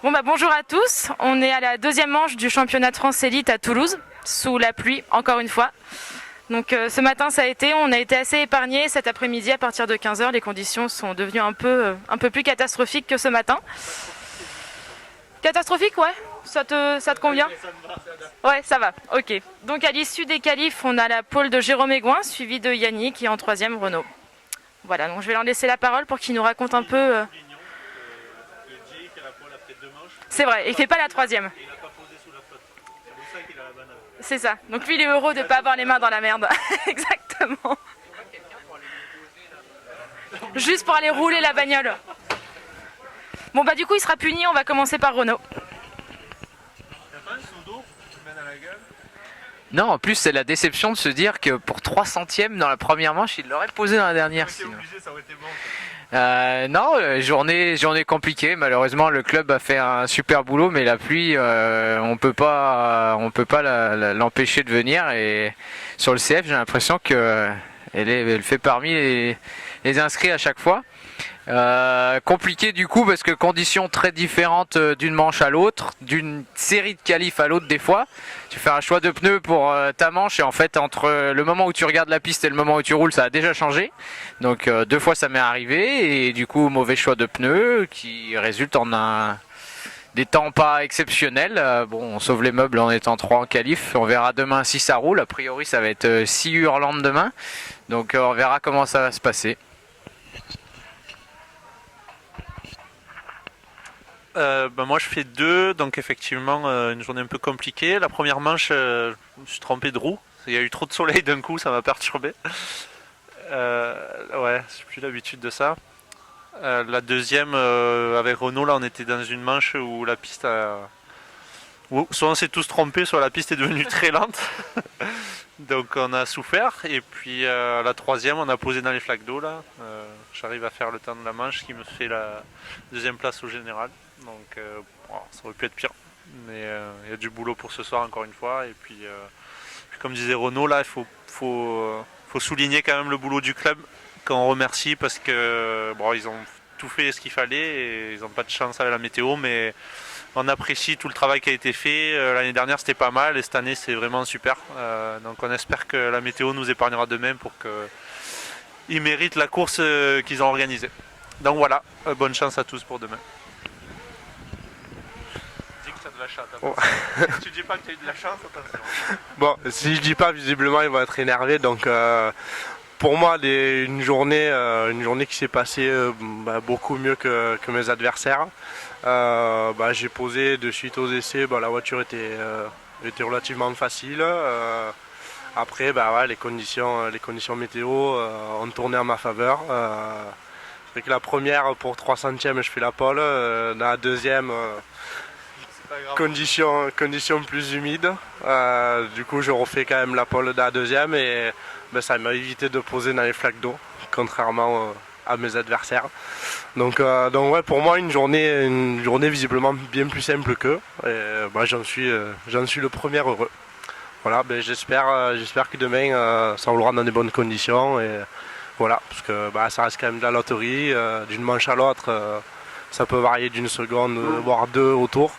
Bon bah bonjour à tous, on est à la deuxième manche du championnat de France Élite à Toulouse, sous la pluie encore une fois. Donc ce matin ça a été, on a été assez épargnés. Cet après-midi à partir de 15 h, les conditions sont devenues un peu plus catastrophiques que ce matin. Catastrophique, ouais, ça te convient? Ouais, ça va, ok. Donc à l'issue des qualifs, on a la pole de Jérôme Aigouin, suivi de Yannick et en troisième Renaud. Voilà, donc je vais leur laisser la parole pour qu'ils nous racontent un peu... C'est vrai, il fait pas la troisième. C'est ça, donc lui il est heureux de ne pas avoir les mains dans la merde. Exactement. Juste pour aller rouler la bagnole. Bon bah du coup il sera puni, on va commencer par Renaud. Non, en plus c'est la déception de se dire que pour 3 centièmes dans la première manche, il l'aurait posé dans la dernière. Non, journée compliquée. Malheureusement, le club a fait un super boulot, mais la pluie, on peut pas l'empêcher de venir. Et sur le CF, j'ai l'impression que elle fait parmi les inscrits à chaque fois. Compliqué du coup parce que conditions très différentes d'une manche à l'autre, d'une série de qualifs à l'autre des fois. Tu fais un choix de pneus pour ta manche et en fait entre le moment où tu regardes la piste et le moment où tu roules ça a déjà changé. Donc 2 fois ça m'est arrivé et du coup mauvais choix de pneus qui résulte en des temps pas exceptionnels. Bon, on sauve les meubles en étant 3 en qualif. On verra demain si ça roule. A priori ça va être 6 hurlantes demain. Donc on verra comment ça va se passer. Moi je fais 2, donc effectivement une journée un peu compliquée. La première manche, je me suis trompé de roue. Il y a eu trop de soleil d'un coup, ça m'a perturbé. Ouais, j'ai plus l'habitude de ça. La deuxième, avec Renault, là on était dans une manche où la piste soit on s'est tous trompés, soit la piste est devenue très lente. Donc on a souffert. Et puis la troisième, on a posé dans les flaques d'eau là. J'arrive à faire le temps de la manche, qui me fait la deuxième place au général. Donc ça aurait pu être pire. Mais il y a du boulot pour ce soir encore une fois. Et puis comme disait Renaud, là il faut souligner quand même le boulot du club qu'on remercie parce que ils ont tout fait ce qu'il fallait et ils n'ont pas de chance avec la météo, mais on apprécie tout le travail qui a été fait. L'année dernière c'était pas mal et cette année c'est vraiment super. Donc on espère que la météo nous épargnera demain pour qu'ils méritent la course qu'ils ont organisée. Donc voilà, bonne chance à tous pour demain. Dis que tu as de la chance. Oh. Tu dis pas que tu as eu de la chance, attention. Bon, si je dis pas, visiblement ils vont être énervés. Donc pour moi, une journée qui s'est passée beaucoup mieux que mes adversaires. J'ai posé de suite aux essais, la voiture était relativement facile. Après, les conditions météo ont tourné en ma faveur. C'est vrai que la première, pour 3 centièmes, je fais la pole. Dans la deuxième, conditions plus humides. Du coup, je refais quand même la pole dans la deuxième et ça m'a évité de poser dans les flaques d'eau, contrairement à mes adversaires. Donc ouais, pour moi une journée visiblement bien plus simple qu'eux. J'en suis le premier heureux. Voilà, j'espère que demain ça roulera dans des bonnes conditions et voilà, parce que ça reste quand même de la loterie. D'une manche à l'autre, ça peut varier d'une seconde, voire 2 au tour.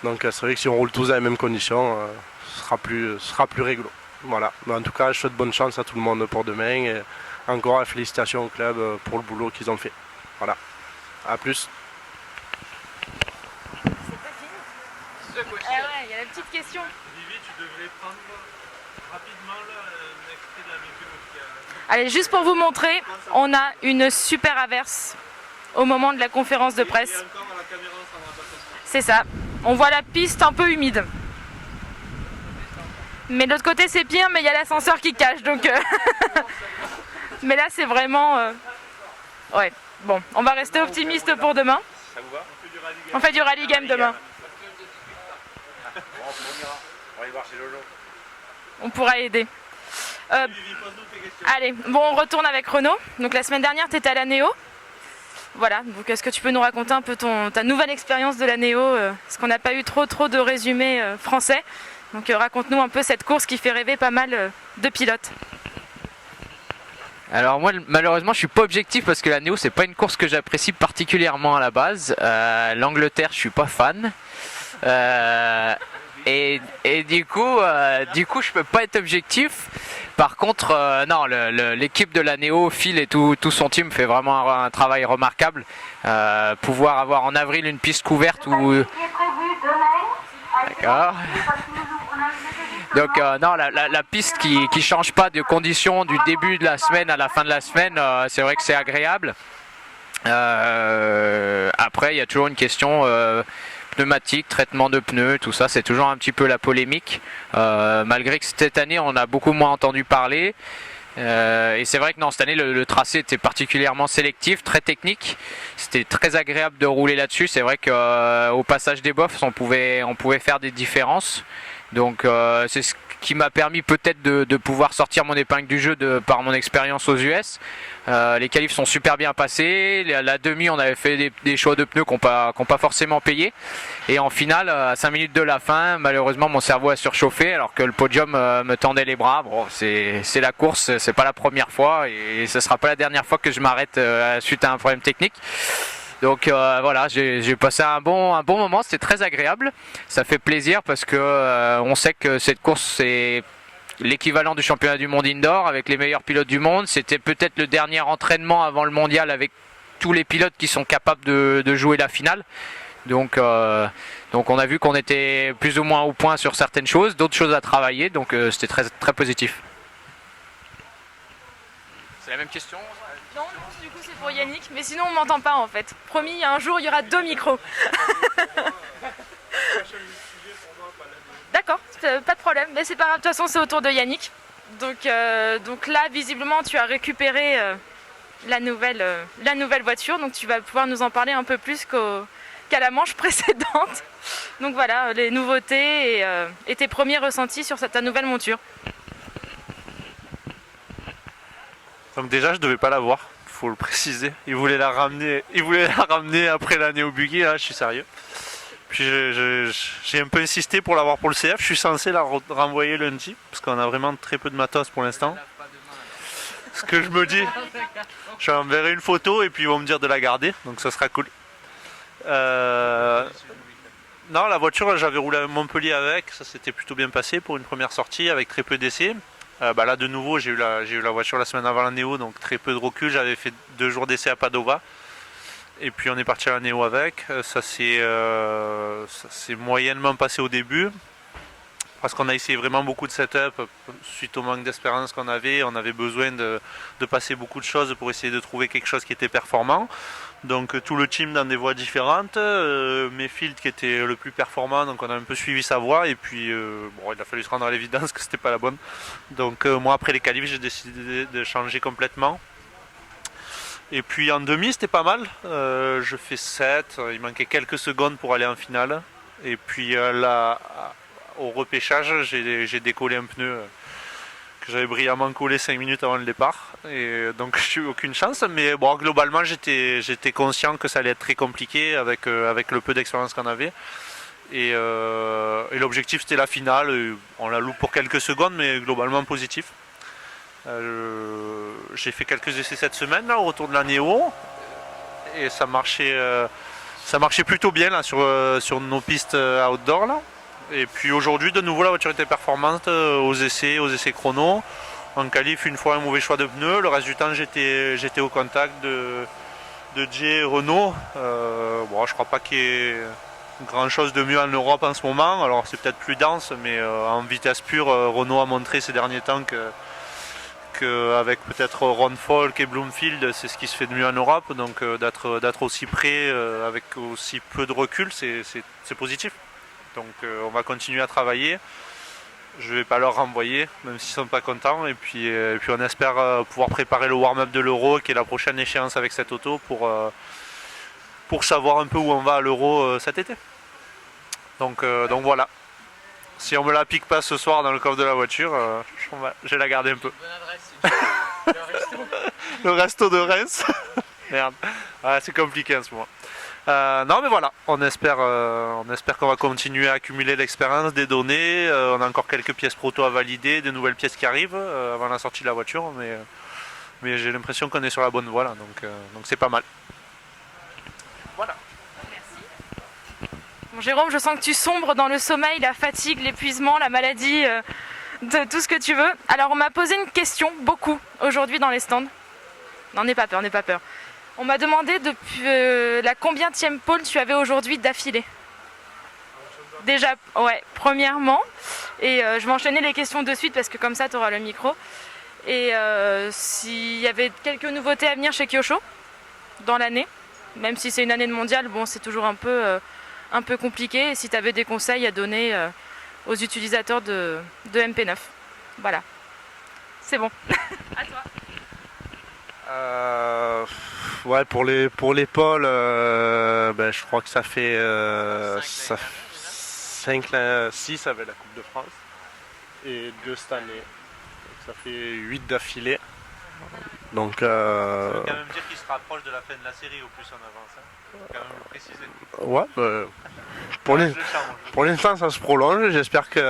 Donc c'est vrai que si on roule tous dans les mêmes conditions, ce sera plus réglo. Voilà. Mais en tout cas, je souhaite bonne chance à tout le monde pour demain et encore félicitations au club pour le boulot qu'ils ont fait. Voilà. A plus. C'est pas fini. Ah ouais, il y a la petite question. Vivi, tu devrais prendre rapidement un extrait de la météo. Allez, juste pour vous montrer, on a une super averse au moment de la conférence de presse. C'est ça. On voit la piste un peu humide. Mais de l'autre côté c'est pire, mais il y a l'ascenseur qui cache, donc... Mais là c'est vraiment... Ouais, bon, on va rester optimiste pour demain. Ça vous va? On fait du rallye game demain. On va y voir chez Lolo. On pourra aider. Allez, bon, on retourne avec Renaud. Donc la semaine dernière tu étais à la Néo. Voilà, donc est-ce que tu peux nous raconter un peu ta nouvelle expérience de la Néo, parce qu'on n'a pas eu trop de résumés français. Donc raconte-nous un peu cette course qui fait rêver pas mal de pilotes. Alors moi malheureusement je suis pas objectif parce que la Néo c'est pas une course que j'apprécie particulièrement à la base. L'Angleterre je suis pas fan. Et du coup je peux pas être objectif. Par contre non l'équipe de la Néo, Phil et tout son team fait vraiment un travail remarquable. Pouvoir avoir en avril une piste couverte où... D'accord. Donc non, la piste qui change pas de conditions du début de la semaine à la fin de la semaine, c'est vrai que c'est agréable. Après, il y a toujours une question pneumatique, traitement de pneus, tout ça, c'est toujours un petit peu la polémique. Malgré que cette année, on a beaucoup moins entendu parler. Et c'est vrai que non, cette année le tracé était particulièrement sélectif, très technique. C'était très agréable de rouler là-dessus. C'est vrai qu'au passage des bofs, on pouvait faire des différences. Donc c'est ce qui m'a permis peut-être de pouvoir sortir mon épingle du jeu par mon expérience aux US. Les qualifs sont super bien passés. La demi, on avait fait des choix de pneus qui n'ont pas forcément payé. Et en finale, à 5 minutes de la fin, malheureusement, mon cerveau a surchauffé alors que le podium me tendait les bras. Bon, c'est la course, c'est pas la première fois et ce sera pas la dernière fois que je m'arrête suite à un problème technique. Donc voilà, j'ai passé un bon moment, c'était très agréable. Ça fait plaisir parce que on sait que cette course c'est l'équivalent du championnat du monde indoor avec les meilleurs pilotes du monde. C'était peut-être le dernier entraînement avant le mondial avec tous les pilotes qui sont capables de jouer la finale. Donc on a vu qu'on était plus ou moins au point sur certaines choses, d'autres choses à travailler, donc c'était très, très positif. C'est la même question? Non, du coup c'est pour Yannick, mais sinon on m'entend pas en fait. Promis, un jour il y aura 2 micros. D'accord, pas de problème, mais c'est pas grave, de toute façon c'est au tour de Yannick. Donc là visiblement tu as récupéré la nouvelle voiture, donc tu vas pouvoir nous en parler un peu plus qu'à la manche précédente. Donc voilà, les nouveautés et tes premiers ressentis sur ta nouvelle monture. Donc déjà je devais pas l'avoir, faut le préciser. Il voulait la ramener après l'année au buggy, là je suis sérieux. Puis j'ai un peu insisté pour l'avoir pour le CF, je suis censé la renvoyer lundi, parce qu'on a vraiment très peu de matos pour l'instant. Ce que je me dis, je enverrai une photo et puis ils vont me dire de la garder, donc ça sera cool. Non, la voiture j'avais roulé à Montpellier avec, ça s'était plutôt bien passé pour une première sortie avec très peu d'essais. Là de nouveau j'ai eu la voiture la semaine avant la Néo, donc très peu de recul, j'avais fait 2 jours d'essai à Padova. Et puis on est parti à la Néo avec, ça s'est moyennement passé au début. Parce qu'on a essayé vraiment beaucoup de setup suite au manque d'espérance qu'on avait. On avait besoin de passer beaucoup de choses pour essayer de trouver quelque chose qui était performant. Donc tout le team dans des voies différentes. Mayfield qui était le plus performant, donc on a un peu suivi sa voie. Et puis il a fallu se rendre à l'évidence que c'était pas la bonne. Donc moi après les qualifs j'ai décidé de changer complètement. Et puis en demi c'était pas mal. Je fais 7, il manquait quelques secondes pour aller en finale. Et puis là... Au repêchage, j'ai décollé un pneu que j'avais brillamment collé 5 minutes avant le départ. Et donc j'ai eu aucune chance. Mais bon, globalement, j'étais conscient que ça allait être très compliqué avec le peu d'expérience qu'on avait. Et l'objectif, c'était la finale. On la loupe pour quelques secondes, mais globalement positif. J'ai fait quelques essais cette semaine, là, au retour de la Néo. Et ça marchait plutôt bien là, sur nos pistes outdoor. Là. Et puis aujourd'hui, de nouveau, la voiture était performante aux essais chrono. En qualif, une fois un mauvais choix de pneus. Le reste du temps, j'étais au contact de Jay et Renault. Je crois pas qu'il y ait grand chose de mieux en Europe en ce moment. Alors c'est peut-être plus dense, mais en vitesse pure, Renault a montré ces derniers temps qu'avec peut-être Ron Folk et Bloomfield, c'est ce qui se fait de mieux en Europe. Donc d'être aussi près avec aussi peu de recul, c'est positif. Donc on va continuer à travailler. Je ne vais pas leur renvoyer, même s'ils ne sont pas contents. Et puis on espère pouvoir préparer le warm-up de l'Euro, qui est la prochaine échéance avec cette auto, pour savoir un peu où on va à l'Euro cet été. Donc voilà. Si on me la pique pas ce soir dans le coffre de la voiture, je vais la garder un peu. Bonne adresse. Le resto de Reims. Merde. C'est compliqué en ce moment. Non mais voilà, on espère qu'on va continuer à accumuler l'expérience, des données. On a encore quelques pièces proto à valider, des nouvelles pièces qui arrivent avant la sortie de la voiture. Mais j'ai l'impression qu'on est sur la bonne voie là, donc c'est pas mal. Voilà. Bon, Jérôme, je sens que tu sombres dans le sommeil, la fatigue, l'épuisement, la maladie, de tout ce que tu veux. Alors on m'a posé une question, beaucoup, aujourd'hui dans les stands. Non, n'aie pas peur, n'aie pas peur. On m'a demandé depuis la combienième pole tu avais aujourd'hui d'affilée. Déjà, ouais, premièrement. Et je vais enchaîner les questions de suite parce que comme ça tu auras le micro. Et s'il y avait quelques nouveautés à venir chez Kyosho dans l'année, même si c'est une année de mondial, bon, c'est toujours un peu compliqué. Et si tu avais des conseils à donner aux utilisateurs de MP9. Voilà. C'est bon. À toi. Ouais, pour les pôles, je crois que ça fait 6 avec la Coupe de France et 2 cette année. Donc ça fait 8 d'affilée. Donc, Ça veut quand même dire qu'il se rapproche de la fin de la série au plus on avance. Faut quand même le préciser. Ouais, pour l'instant ça se prolonge. J'espère qu'il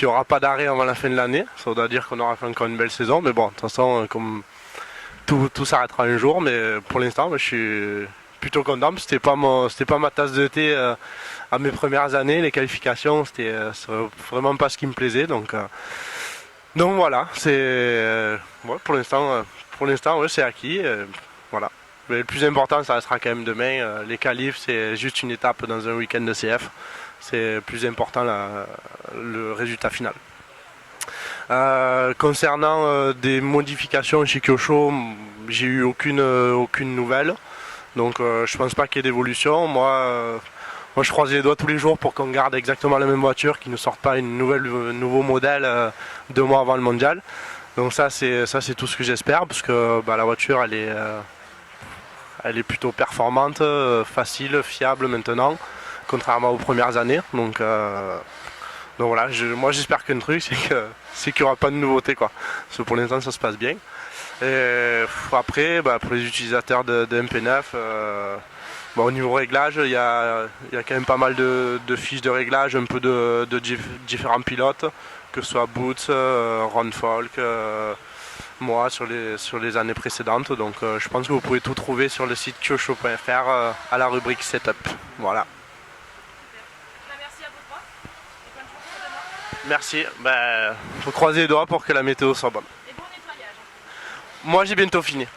n'y aura pas d'arrêt avant la fin de l'année. Ça voudra dire qu'on aura fait encore une belle saison. Mais bon, de toute façon, comme tout s'arrêtera un jour. Mais pour l'instant, je suis plutôt content. C'était pas ma tasse de thé à mes premières années. Les qualifications, c'était vraiment pas ce qui me plaisait. Donc voilà, c'est pour l'instant, ouais, c'est acquis. Voilà. Mais le plus important, ça restera quand même demain. Les qualifs, c'est juste une étape dans un week-end de CF. C'est plus important le résultat final. Concernant des modifications chez Kyosho, j'ai eu aucune nouvelle. Donc je pense pas qu'il y ait d'évolution. Moi, je croise les doigts tous les jours pour qu'on garde exactement la même voiture, qu'ils ne sortent pas un nouveau modèle 2 mois avant le mondial. Donc ça c'est tout ce que j'espère, parce que la voiture elle est plutôt performante, facile, fiable maintenant, contrairement aux premières années. Donc voilà, moi j'espère qu'un truc, c'est qu'il n'y aura pas de nouveauté, quoi. Parce que pour l'instant ça se passe bien. Et après, pour les utilisateurs de MP9, au niveau réglage, il y a quand même pas mal de fiches de réglage, un peu de différents pilotes, que ce soit Boots, Ron Folk, moi sur les années précédentes. Donc je pense que vous pouvez tout trouver sur le site kyosho.fr à la rubrique Setup. Voilà. Merci à vous trois. Et bonne chance pour demain. Merci. Faut croiser les doigts pour que la météo soit bonne. Et bon nettoyage. Moi j'ai bientôt fini.